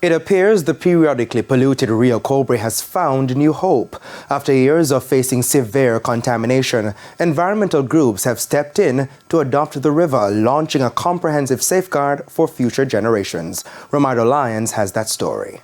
It appears the periodically polluted Rio Cobre has found new hope. After years of facing severe contamination, environmental groups have stepped in to adopt the river, launching a comprehensive safeguard for future generations. Romardo Lyons has that story.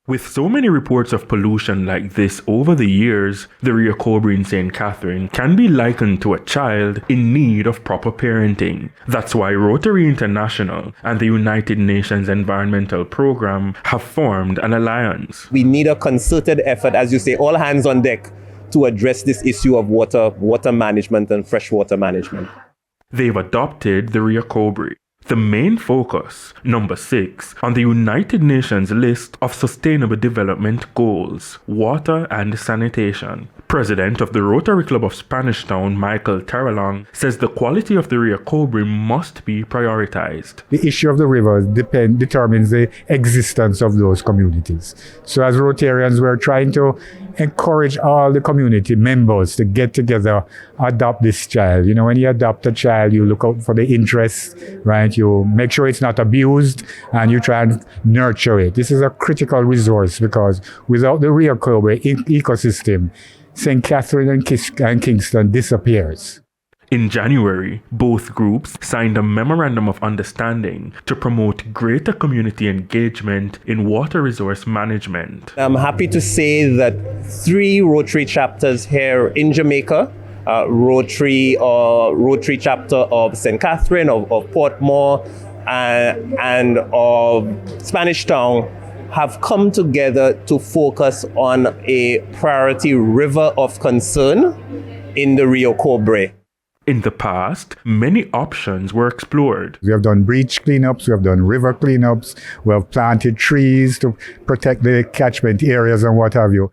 With so many reports of pollution like this over the years, the Rio Cobre in St. Catherine can be likened to a child in need of proper parenting. That's why Rotary International and the United Nations Environmental Program have formed an alliance. We need a concerted effort, as you say, all hands on deck, to address this issue of water management and freshwater management. They've adopted the Rio Cobre, the main focus, number 6, on the United Nations list of Sustainable Development Goals, water and sanitation. President of the Rotary Club of Spanish Town, Michael Terralong, says the quality of the Rio Cobre must be prioritized. The issue of the river determines the existence of those communities. So as Rotarians, we're trying to encourage all the community members to get together, adopt this child. You know, when you adopt a child, you look out for the interests, right? You make sure it's not abused and you try and nurture it. This is a critical resource because without the Rio Cobre ecosystem, St. Catherine and Kingston disappears. In January, both groups signed a memorandum of understanding to promote greater community engagement in water resource management. I'm happy to say that 3 Rotary chapters here in Jamaica, Rotary chapter of St. Catherine, of Portmore, and of Spanish Town, have come together to focus on a priority river of concern in the Rio Cobre. In the past, many options were explored. We have done beach cleanups, we have done river cleanups, we have planted trees to protect the catchment areas and what have you.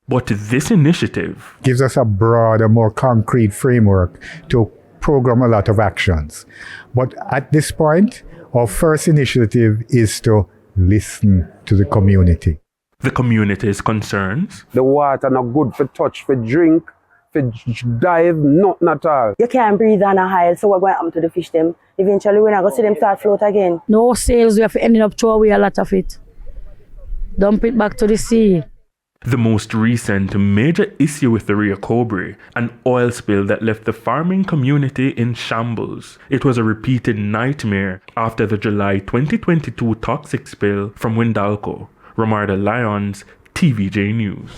But this initiative gives us a broader, more concrete framework to program a lot of actions. But at this point, our first initiative is to listen to the community. The community's concerns? The water not good for touch, for drink, for dive, nothing at all. You can't breathe on a high, so what going to happen to the fish them? Eventually we're not going to see them start float again. No sails, we have ended up throw away a lot of it. Dump it back to the sea. The most recent major issue with the Rio Cobre, an oil spill that left the farming community in shambles. It was a repeated nightmare after the July 2022 toxic spill from Windalco. Romardo Lyons, TVJ News.